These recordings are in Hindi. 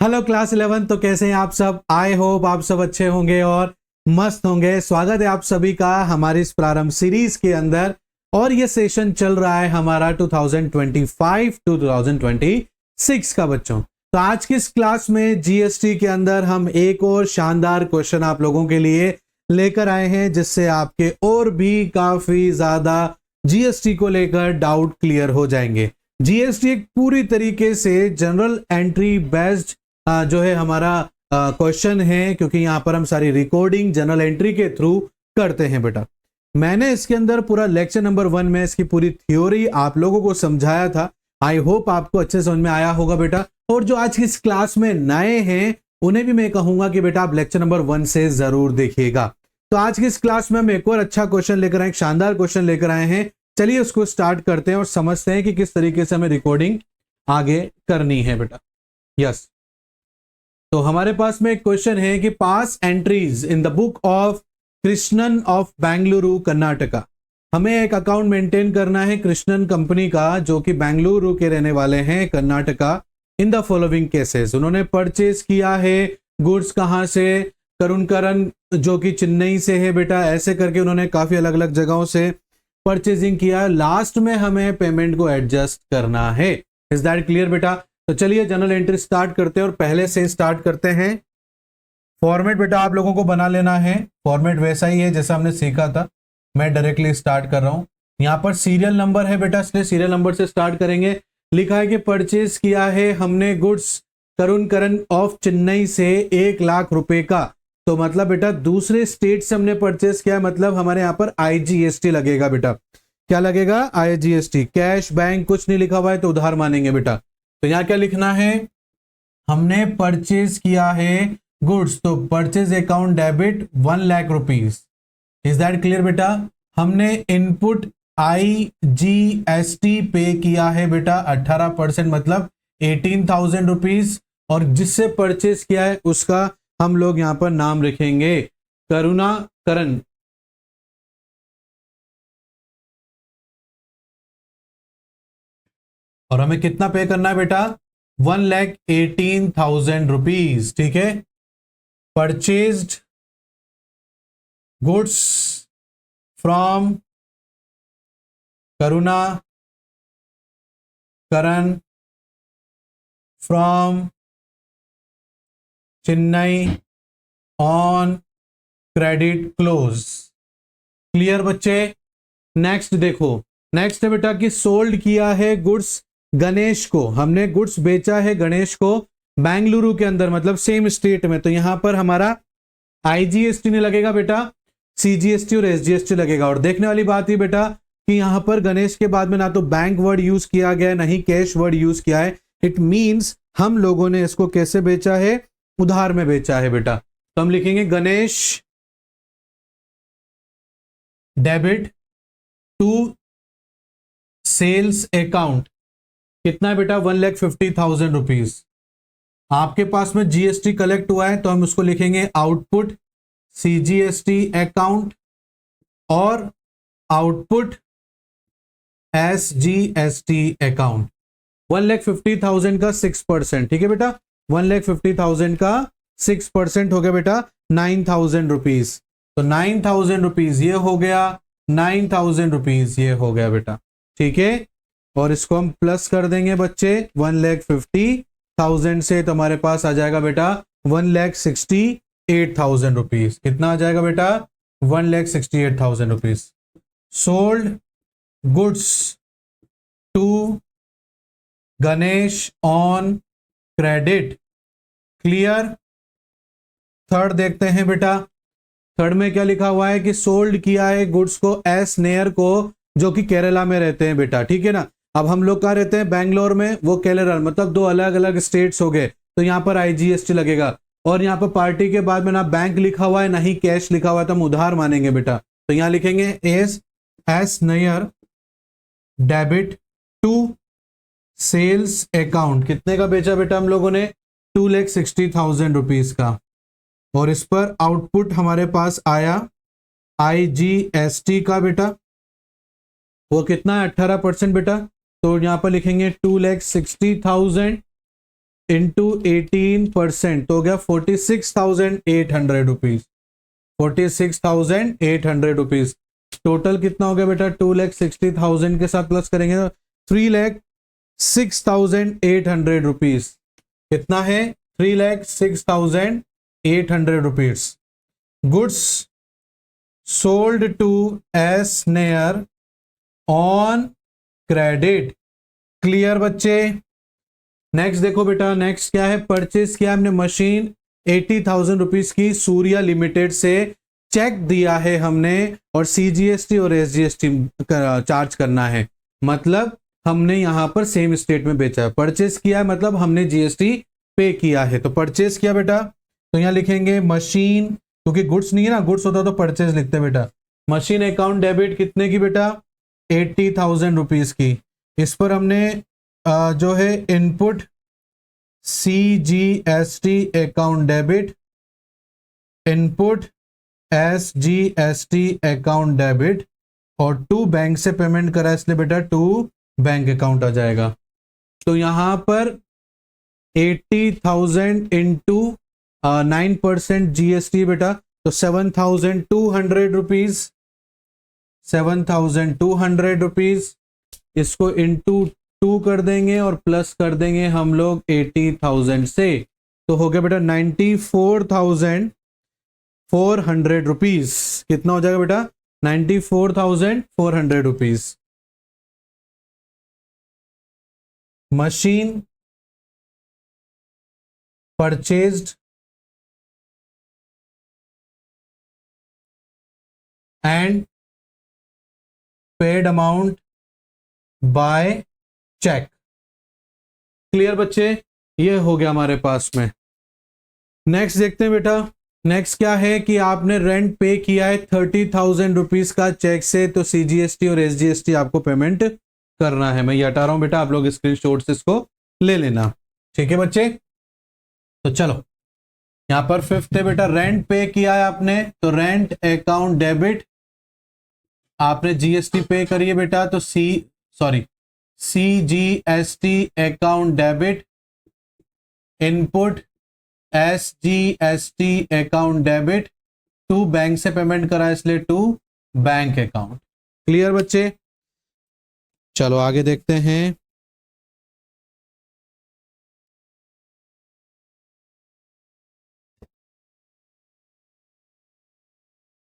Hello class 11। तो कैसे हैं आप सब? आई होप आप सब अच्छे होंगे और मस्त होंगे। स्वागत है आप सभी का हमारी इस प्रारंभ सीरीज के अंदर। और ये सेशन चल रहा है हमारा 2025 टू 2026 का बच्चों। तो आज की इस क्लास में जीएसटी के अंदर हम एक और शानदार क्वेश्चन आप लोगों के लिए लेकर आए हैं, जिससे आपके और भी काफी ज्यादा जीएसटी को लेकर डाउट क्लियर हो जाएंगे। जीएसटी एक पूरी तरीके से जनरल एंट्री बेस्ड जो है हमारा क्वेश्चन है, क्योंकि यहाँ पर हम सारी रिकॉर्डिंग जनरल एंट्री के थ्रू करते हैं बेटा। मैंने इसके अंदर पूरा लेक्चर नंबर 1 में इसकी पूरी थ्योरी आप लोगों को समझाया था। आई होप आपको अच्छे समझ में आया होगा बेटा। और जो आज की इस क्लास में नए हैं उन्हें भी मैं कहूंगा कि बेटा आप लेक्चर नंबर 1 से जरूर देखिएगा। तो आज की इस क्लास में हम एक और अच्छा क्वेश्चन लेकर आए, एक शानदार क्वेश्चन लेकर आए हैं। चलिए उसको स्टार्ट करते हैं और समझते हैं कि किस तरीके से हमें रिकॉर्डिंग आगे करनी है बेटा। यस, तो हमारे पास में एक क्वेश्चन है कि pass entries in the book of Krishnan of Bengaluru Karnataka. हमें एक अकाउंट मेंटेन करना है कृष्णन कंपनी का, जो कि बेंगलुरु के रहने वाले हैं, Karnataka. In the following cases, उन्होंने परचेज किया है गुड्स कहां से? करुणकरन जो कि चेन्नई से है बेटा। ऐसे करके उन्होंने काफी अलग अलग जगहों से परचेजिंग किया। लास्ट में हमें पेमेंट को एडजस्ट करना है। इज दैट क्लियर बेटा? तो चलिए जनरल एंट्री स्टार्ट करते हैं और पहले से स्टार्ट करते हैं। फॉर्मेट बेटा आप लोगों को बना लेना है। फॉर्मेट वैसा ही है जैसा हमने सीखा था। मैं डायरेक्टली स्टार्ट कर रहा हूं। यहां पर सीरियल नंबर है बेटा, इसलिए सीरियल नंबर से स्टार्ट करेंगे। लिखा है कि परचेज किया है हमने गुड्स करुणकरन ऑफ चेन्नई से 1,00,000 रुपए का। तो मतलब बेटा दूसरे स्टेट से हमने परचेज किया, मतलब हमारे यहाँ पर आईजीएसटी लगेगा बेटा। क्या लगेगा? आईजीएसटी। कैश बैंक कुछ नहीं लिखा हुआ है तो उधार मानेंगे बेटा। तो यहां क्या लिखना है? हमने परचेज किया है गुड्स, तो purchase account debit 1,00,000 rupees. Is that clear बेटा? हमने इनपुट आईजीएसटी पे किया है बेटा 18%, मतलब 18,000 रुपीज। और जिससे परचेज किया है उसका हम लोग यहां पर नाम लिखेंगे करुणाकरन। और हमें कितना पे करना है बेटा? 1,18,000 रुपीज। ठीक है। Purchased goods from Karunakaran from Chennai on credit close. Clear बच्चे? नेक्स्ट देखो, नेक्स्ट है बेटा कि सोल्ड किया है गुड्स गणेश को। हमने गुड्स बेचा है गणेश को बेंगलुरु के अंदर, मतलब सेम स्टेट में। तो यहां पर हमारा आईजीएसटी नहीं लगेगा बेटा, सीजीएसटी और एसजीएसटी लगेगा। और देखने वाली बात है बेटा कि यहां पर गणेश के बाद में ना तो बैंक वर्ड यूज किया गया है, ना ही कैश वर्ड यूज किया है। इट मींस हम लोगों ने इसको कैसे बेचा है? उधार में बेचा है बेटा। तो हम लिखेंगे Ganesh debit to sales account. कितना है बेटा? 1,50,000 रुपीज। आपके पास में जीएसटी कलेक्ट हुआ है तो हम उसको लिखेंगे आउटपुट सीजीएसटी अकाउंट और आउटपुट एसजीएसटी अकाउंट। 1,50,000 का 6%। ठीक है बेटा, 1,50,000 का 6% हो गया बेटा 9,000 रुपीज। तो 9,000 रुपीज ये हो गया, 9,000 रुपीज ये हो गया बेटा। ठीक है। और इसको हम प्लस कर देंगे बच्चे 1,50,000 से, तो हमारे पास आ जाएगा बेटा 1,68,000 रुपीज। कितना आ जाएगा बेटा? 1,68,000 rupees. Sold goods to Ganesh on credit. Clear? Third देखते हैं बेटा। थर्ड में क्या लिखा हुआ है कि सोल्ड किया है गुड्स को एस नेयर को, जो कि केरला में रहते हैं बेटा। ठीक है ना। अब हम लोग कहाँ रहते हैं? बैंगलोर में, वो केरल, मतलब दो अलग अलग स्टेट्स हो गए। तो यहाँ पर आईजीएसटी लगेगा। और यहाँ पर पार्टी के बाद में ना बैंक लिखा हुआ है ना ही कैश लिखा हुआ है, तो हम उधार मानेंगे बेटा। तो यहाँ लिखेंगे S Nayar debit to sales account. कितने का बेचा बेटा हम लोगों ने? 2,60,000 रुपीज का। और इस पर आउटपुट हमारे पास आया आईजीएसटी का बेटा। वो कितना है? 18% बेटा। तो यहां पर लिखेंगे 2,60,000 इंटू 18% तो हो गया 46,800 रुपीज। 46,800 रुपीज। टोटल कितना हो गया बेटा? 2,60,000 के साथ प्लस करेंगे तो 3,06,800 रुपीज। कितना है? 3,06,800 rupees. Goods sold to S Nayar on credit. Clear बच्चे? नेक्स्ट देखो बेटा, नेक्स्ट क्या है? परचेज किया हमने मशीन 80,000 रुपीज की सूर्या लिमिटेड से। चेक दिया है हमने और सीजीएसटी और एसजीएसटी चार्ज करना है। मतलब हमने यहां पर सेम स्टेट में बेचा है। परचेज किया है मतलब हमने जीएसटी पे किया है। तो परचेज किया बेटा, तो यहां लिखेंगे मशीन, क्योंकि गुड्स नहीं है ना, गुड्स होता तो परचेज लिखते बेटा। मशीन अकाउंट डेबिट कितने की बेटा? 80,000 रुपीज की। इस पर हमने जो है input CGST account debit, input SGST account debit और टू बैंक से पेमेंट करा इसलिए बेटा टू बैंक अकाउंट आ जाएगा। तो यहां पर 80,000 इंटू 9% जीएसटी बेटा, तो 7,200 रुपीज। 7,200 रुपीज। इसको इंटू 2 कर देंगे और प्लस कर देंगे हम लोग 80,000 से, तो हो गया बेटा 94,400 रुपीज। कितना हो जाएगा बेटा? 94,400 rupees. Machine purchased and paid amount by cheque. Clear बच्चे? ये हो गया हमारे पास में। नेक्स्ट देखते हैं बेटा। नेक्स्ट क्या है कि आपने रेंट पे किया है 30,000 रुपीज का चेक से, तो सीजीएसटी और एसजीएसटी आपको पेमेंट करना है। मैं ये हटा रहा हूं बेटा, आप लोग स्क्रीनशॉट से इसको ले लेना। ठीक है बच्चे? तो चलो यहां पर फिफ्थ है बेटा, रेंट पे किया है आपने, तो रेंट अकाउंट डेबिट। आपने जीएसटी पे करिए बेटा, तो CGST account debit, input SGST account debit, to bank से पेमेंट करा इसलिए टू बैंक अकाउंट। क्लियर बच्चे? चलो आगे देखते हैं।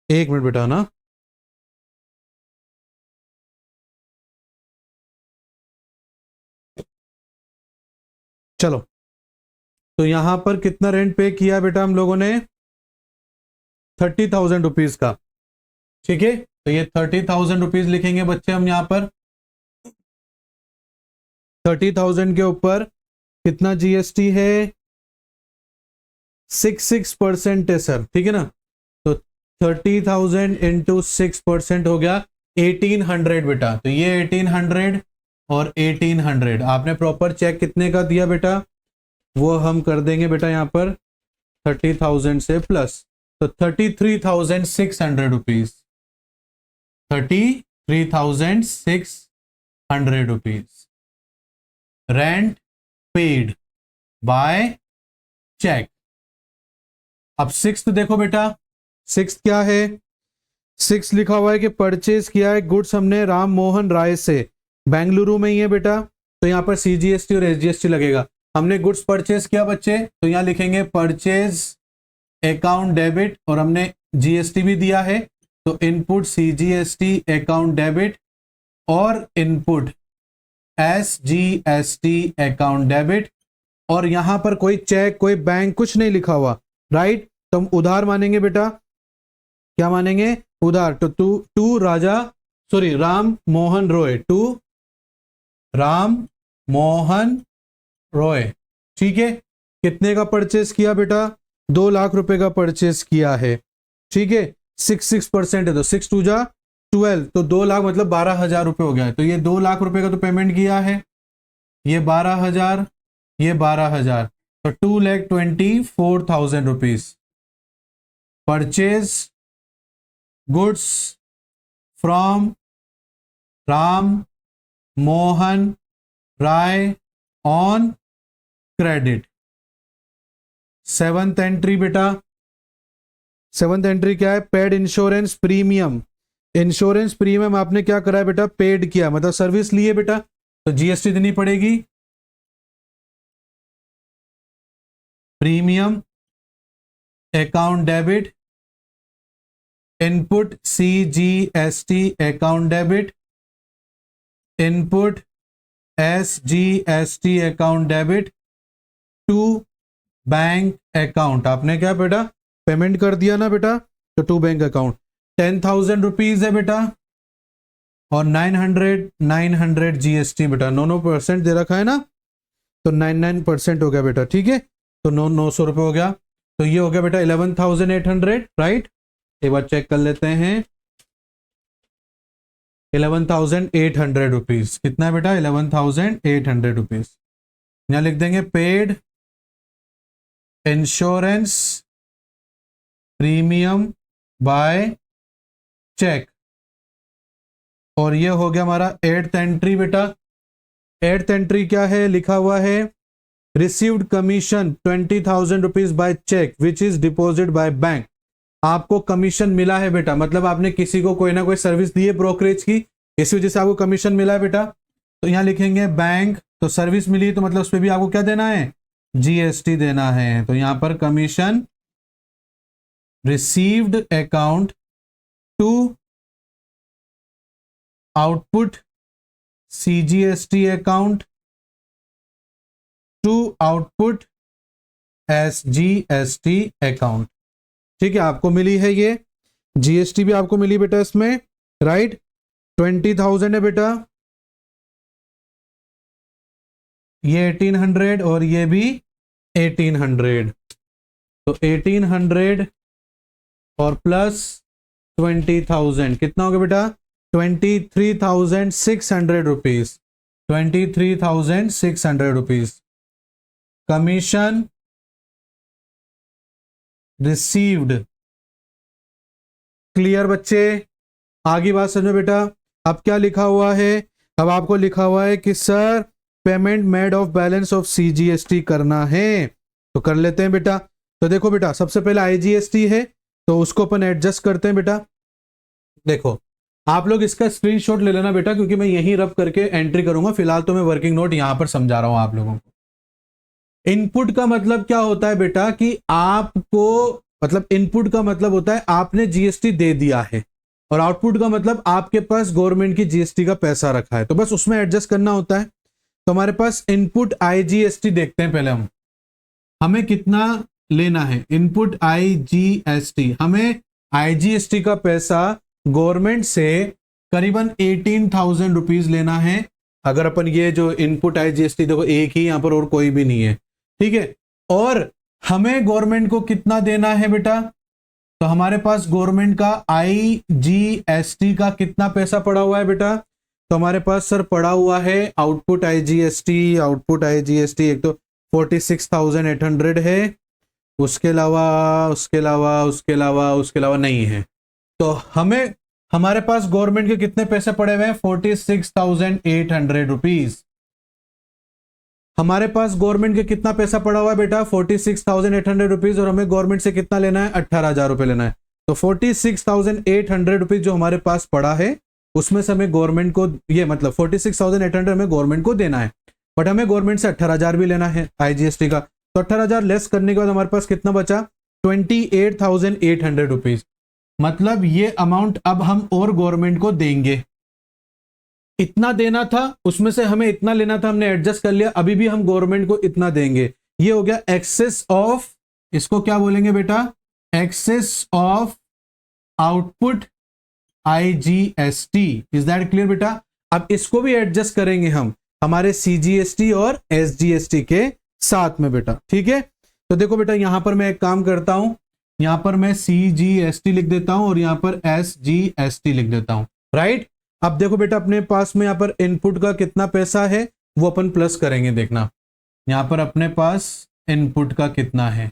एक मिनट बेटा ना। चलो, तो यहां पर कितना रेंट पे किया बेटा हम लोगों ने? 30,000 रुपीज का। ठीक है, तो ये 30,000 रुपीज लिखेंगे बच्चे हम यहां पर। 30,000 के ऊपर कितना जीएसटी है? 6% है सर, ठीक है ना। तो 30,000 इंटू 6% हो गया 1,800 बेटा। तो ये 1,800 और 1,800 आपने प्रॉपर चेक कितने का दिया बेटा? वो हम कर देंगे बेटा यहाँ पर 30,000 से प्लस, तो 33,600 rupees. 33,600 rupees rent paid by cheque. अब सिक्स्थ देखो बेटा, सिक्स्थ क्या है? सिक्स लिखा हुआ है कि परचेज किया है गुड्स हमने राम मोहन राय से, बेंगलुरु में ही है बेटा। तो यहाँ पर सीजीएसटी और एसजीएसटी लगेगा। हमने गुड्स परचेज किया बच्चे, तो यहाँ लिखेंगे परचेज अकाउंट डेबिट और हमने जीएसटी भी दिया है, तो इनपुट सीजीएसटी अकाउंट डेबिट और इनपुट एसजीएसटी अकाउंट डेबिट। और यहां पर कोई चेक कोई बैंक कुछ नहीं लिखा हुआ, राइट? तो हम उधार मानेंगे बेटा। क्या मानेंगे? उधार। तो टू राम मोहन रॉय, टू राम मोहन रॉय। ठीक है, कितने का परचेस किया बेटा? 2 लाख रुपए का परचेस किया है। ठीक है, 6% है तो 6 2 जा 12, तो 2 लाख मतलब 12,000 रुपए हो गया है। तो ये 2 लाख रुपए का तो पेमेंट किया है, ये 12,000, ये 12,000, तो 2,24,000 rupees. Purchase goods from Ram Mohan Roy on credit. Seventh entry बेटा, सेवंथ एंट्री क्या है? Paid insurance premium. Insurance premium आपने क्या करा है बेटा? पेड किया, मतलब सर्विस ली है बेटा, तो जीएसटी देनी पड़ेगी। Premium account debit, input CGST account debit, input SGST account debit to bank account. आपने क्या बेटा पेमेंट कर दिया ना बेटा, तो टू बैंक अकाउंट। 10,000 रुपीज है बेटा, और 900 GST बेटा, 9% दे रखा है ना, तो 99% हो गया बेटा। ठीक है, तो 900 रुपये हो गया, तो ये हो गया बेटा 11,800, राइट। एक बार चेक कर लेते हैं, 11,800 रुपीज कितना है बेटा? 11,800 रुपीज। यहां लिख देंगे paid insurance premium by cheque, और ये हो गया हमारा 8th एंट्री बेटा। 8th एंट्री क्या है? लिखा हुआ है received commission 20,000 rupees by cheque which is deposit by bank. आपको कमीशन मिला है बेटा, मतलब आपने किसी को कोई ना कोई सर्विस दी है ब्रोकरेज की, इस वजह से आपको कमीशन मिला है बेटा। तो यहां लिखेंगे बैंक, तो सर्विस मिली तो मतलब उस पर भी आपको क्या देना है? जीएसटी देना है। तो यहां पर commission received account to output CGST account to output SGST account. ठीक है, आपको मिली है ये जीएसटी भी आपको मिली बेटा इसमें, राइट। 20,000 है बेटा, ये 1800 और ये भी 1800, तो 1800 और प्लस 20,000 कितना हो गया बेटा? 23,600 rupees, 23,600 rupees. Commission received. Clear बच्चे? आगे बात समझो बेटा। अब क्या लिखा हुआ है? अब आपको लिखा हुआ है कि sir payment made of balance of CGST करना है, तो कर लेते हैं बेटा। तो देखो बेटा, सबसे पहले IGST है, तो उसको अपन एडजस्ट करते हैं बेटा। देखो आप लोग इसका स्क्रीनशॉट ले लेना बेटा, क्योंकि मैं यहीं रब करके एंट्री करूंगा। फिलहाल तो मैं वर्किंग नोट यहां पर समझा रहा हूं आप लोगों को। इनपुट का मतलब क्या होता है बेटा? कि आपको, मतलब इनपुट का मतलब होता है आपने जीएसटी दे दिया है, और आउटपुट का मतलब आपके पास गवर्नमेंट की जीएसटी का पैसा रखा है, तो बस उसमें एडजस्ट करना होता है। तो हमारे पास इनपुट IGST देखते हैं पहले हम, हमें कितना लेना है? इनपुट IGST, हमें IGST का पैसा गवर्नमेंट से करीबन 18,000 रुपीज लेना है। अगर अपन ये जो इनपुट IGST देखो एक ही यहां पर, और कोई भी नहीं है, ठीक है। और हमें गवर्नमेंट को कितना देना है बेटा? तो हमारे पास गवर्नमेंट का IGST का कितना पैसा पड़ा हुआ है बेटा? तो हमारे पास सर पड़ा हुआ है आउटपुट IGST एक तो 46,800 है, उसके अलावा नहीं है। तो हमें, हमारे पास गवर्नमेंट के कितने पैसे पड़े हुए हैं? 46,800 रुपीज। हमारे पास गवर्नमेंट के कितना पैसा पड़ा हुआ है बेटा? 46,800 रुपीज, और हमें गवर्नमेंट से कितना लेना है? 18,000 रुपए लेना है। तो 46,800 रुपीज जो हमारे पास पड़ा है, उसमें से हमें गवर्नमेंट को, ये मतलब 46,800 हमें गवर्नमेंट को देना है, बट हमें गवर्नमेंट से 18,000 भी लेना है IGST का। तो 18,000 लेस करने के बाद हमारे पास कितना बचा? 28,800 रुपीज। मतलब ये अमाउंट अब हम और गवर्नमेंट को देंगे। इतना देना था, उसमें से हमें इतना लेना था, हमने एडजस्ट कर लिया, अभी भी हम गवर्नमेंट को इतना देंगे। ये हो गया एक्सेस ऑफ, इसको क्या बोलेंगे बेटा? Excess of output IGST। Is that clear बेटा? अब इसको भी एडजस्ट करेंगे हम हमारे CGST और SGST के साथ में बेटा, ठीक है। तो देखो बेटा, यहां पर मैं एक काम करता हूं, यहां पर मैं CGST लिख देता हूं और यहां पर SGST लिख देता हूं, राइट। अब देखो बेटा, अपने पास में यहां पर इनपुट का कितना पैसा है वो अपन प्लस करेंगे। देखना यहां पर अपने पास इनपुट का कितना है,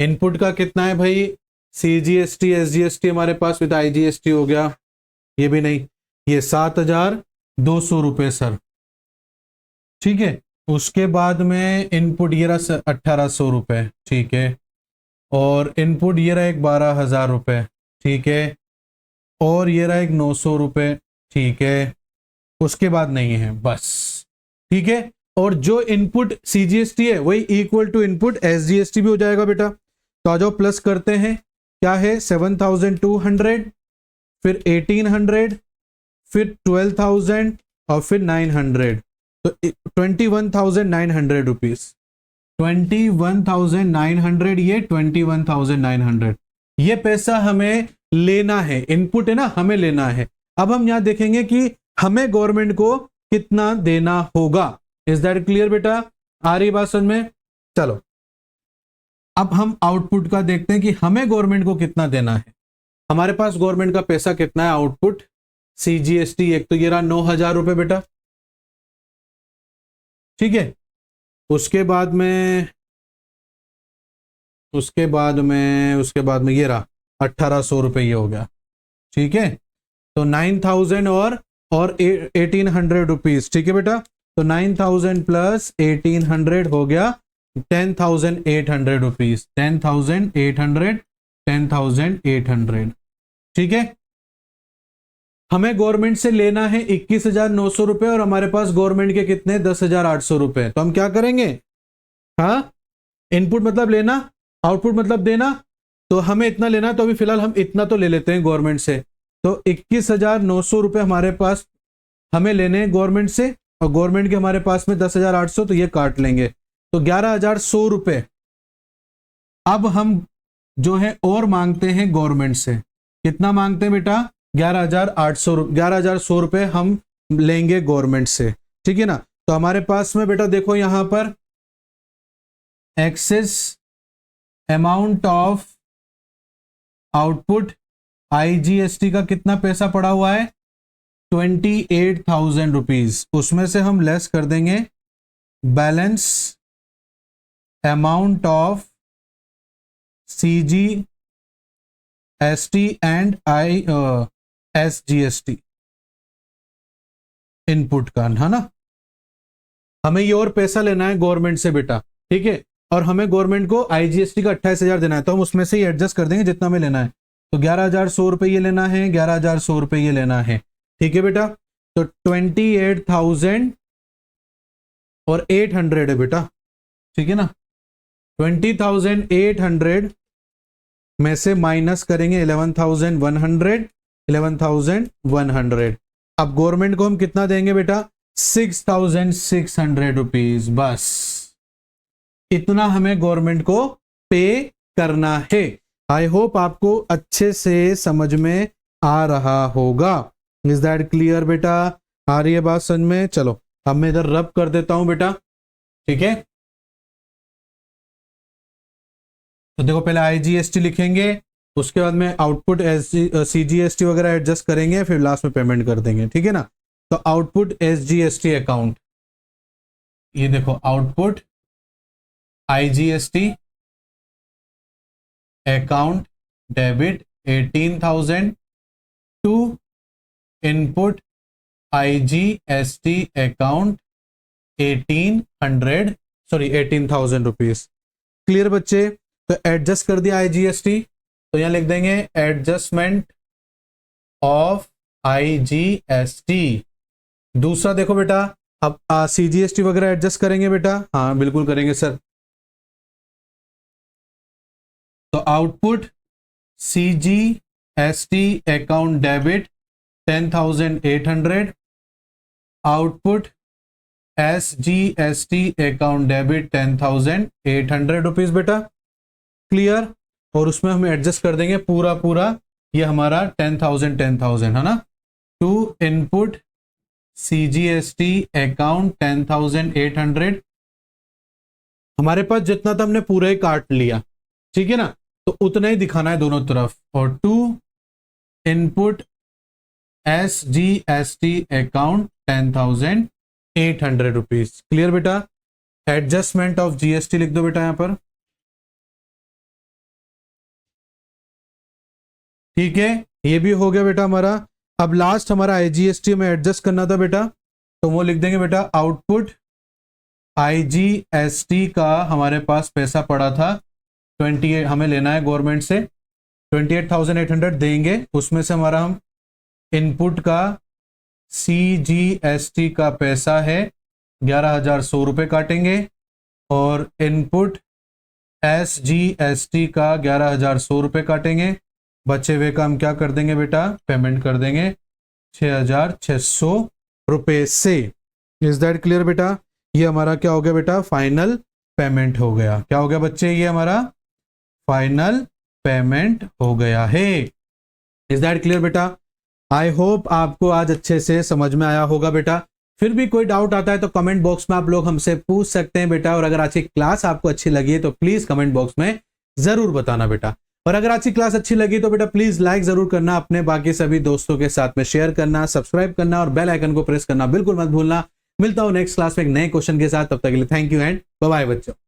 इनपुट का कितना है भाई? CGST SGST हमारे पास विद IGST हो गया, ये भी नहीं, ये 7,200 रुपए सर, ठीक है। उसके बाद में इनपुट ये रहा 1800 रुपये, ठीक है, और इनपुट ये रहा एक 12,000 रुपये, ठीक है, और ये रहा एक 900 रुपये, ठीक है, उसके बाद नहीं है बस, ठीक है। और जो इनपुट सीजीएसटी है वही इक्वल टू इनपुट एसजीएसटी भी हो जाएगा बेटा। तो आ जाओ प्लस करते हैं, क्या है 7,200, फिर 1,800, फिर 12,000 और फिर 900, तो 21,900 रुपीज, 21,900, ये 21,900, ये पैसा हमें लेना है, इनपुट है ना, हमें लेना है। अब हम यहां देखेंगे कि हमें गवर्नमेंट को कितना देना होगा। इज दैट क्लियर बेटा? आ रही बात समझ में? चलो अब हम आउटपुट का देखते हैं कि हमें गवर्नमेंट को कितना देना है। हमारे पास गवर्नमेंट का पैसा कितना है, आउटपुट सीजीएसटी, एक तो ये रहा 9,000 रुपए बेटा, ठीक है, उसके बाद में ये रहा 1,800 रुपए, ये हो गया, ठीक है। तो 9,000 और 1,800 रुपीज, ठीक है बेटा। तो 9,000 प्लस 1,800 हो गया 10,800 रुपीज, 10,800, ठीक है। हमें गवर्नमेंट से लेना है 21,900 रुपए और हमारे पास गवर्नमेंट के कितने 10,800 रुपए। तो हम क्या करेंगे, हाँ, इनपुट मतलब लेना, आउटपुट मतलब देना, तो हमें इतना लेना, तो अभी फिलहाल हम इतना तो ले लेते हैं गवर्नमेंट से। तो 21,900 रुपए हमारे पास हमें लेने हैं गवर्नमेंट से, और गवर्नमेंट के हमारे पास में 10,800, तो ये काट लेंगे, तो 11,100 रुपए अब हम जो है और मांगते हैं गवर्नमेंट से। कितना मांगते हैं बेटा? 11,100 रुपए हम लेंगे गवर्नमेंट से, ठीक है ना। तो हमारे पास में बेटा देखो यहां पर excess amount of output IGST का कितना पैसा पड़ा हुआ है, 28,000 रुपीज। उसमें से हम लेस कर देंगे balance amount of CGST and SGST input का, है ना। हमें ये और पैसा लेना है गवर्नमेंट से बेटा, ठीक है, और हमें गवर्नमेंट को आईजीएसटी का 28,000 देना है, तो हम उसमें से ही एडजस्ट कर देंगे जितना हमें लेना है। तो 11,100 रुपए ये लेना है, 11,100 रुपए ये लेना है, ठीक है बेटा। तो 28,000 और 800 है बेटा, ठीक है ना। 20,800 में से माइनस करेंगे 11,100। अब गवर्नमेंट को हम कितना देंगे बेटा? 6,600 रुपीज, बस इतना हमें गवर्नमेंट को पे करना है। आई होप आपको अच्छे से समझ में आ रहा होगा। इज दैट क्लियर बेटा? आ रही है बात समझ में? चलो अब मैं इधर रब कर देता हूं बेटा, ठीक है। तो देखो पहले आईजीएसटी लिखेंगे, उसके बाद में आउटपुट सीजीएसटी वगैरह एडजस्ट करेंगे, फिर लास्ट में पेमेंट कर देंगे, ठीक है ना। तो आउटपुट एसजीएसटी अकाउंट, ये देखो output IGST account debit 18,000 to input IGST account 18,000 rupees. Clear बच्चे? तो एडजस्ट कर दिया आईजीएसटी, तो यहां लिख देंगे एडजस्टमेंट ऑफ आईजीएसटी। दूसरा देखो बेटा, अब सीजीएसटी वगैरह एडजस्ट करेंगे बेटा? हाँ बिल्कुल करेंगे सर। तो output CGST account debit 10,800, output SGST account debit 10,800 rupees बेटा। क्लियर? और उसमें हम एडजस्ट कर देंगे पूरा ये हमारा 10,000 है ना, टू इनपुट सीजीएसटी अकाउंट 10,800। हमारे पास जितना था हमने पूरा ही काट लिया, ठीक है ना, तो उतना ही दिखाना है दोनों तरफ। और to input SGST account 10,800 rupees. Clear बेटा? एडजस्टमेंट ऑफ जीएसटी लिख दो बेटा यहां पर, ठीक है। ये भी हो गया बेटा हमारा। अब लास्ट हमारा आईजीएसटी में एडजस्ट करना था बेटा, तो वो लिख देंगे बेटा आउटपुट IGST का हमारे पास पैसा पड़ा था 28, हमें लेना है गवर्नमेंट से 28,800 देंगे, उसमें से हमारा हम इनपुट का CGST का पैसा है 11,100 रुपये काटेंगे और इनपुट SGST का 11,100 रुपये काटेंगे। बचे हुए का हम क्या कर देंगे बेटा, पेमेंट कर देंगे 6,600 रुपये से। इज दैट क्लियर बेटा? ये हमारा क्या हो गया बेटा, फाइनल पेमेंट हो गया। क्या हो गया बच्चे, ये हमारा फाइनल पेमेंट हो गया है। इज दैट क्लियर बेटा? आई होप आपको आज अच्छे से समझ में आया होगा बेटा। फिर भी कोई डाउट आता है तो कमेंट बॉक्स में आप लोग हमसे पूछ सकते हैं बेटा। और अगर आज की क्लास आपको अच्छी लगी है तो प्लीज कमेंट बॉक्स में जरूर बताना बेटा। और अगर आज की क्लास अच्छी लगी तो बेटा प्लीज लाइक जरूर करना, अपने बाकी सभी दोस्तों के साथ में शेयर करना, सब्सक्राइब करना और बेल आइकन को प्रेस करना बिल्कुल मत भूलना। मिलता हूं नेक्स्ट क्लास में एक नए क्वेश्चन के साथ, तब तक के लिए thank you and bye bye बच्चों।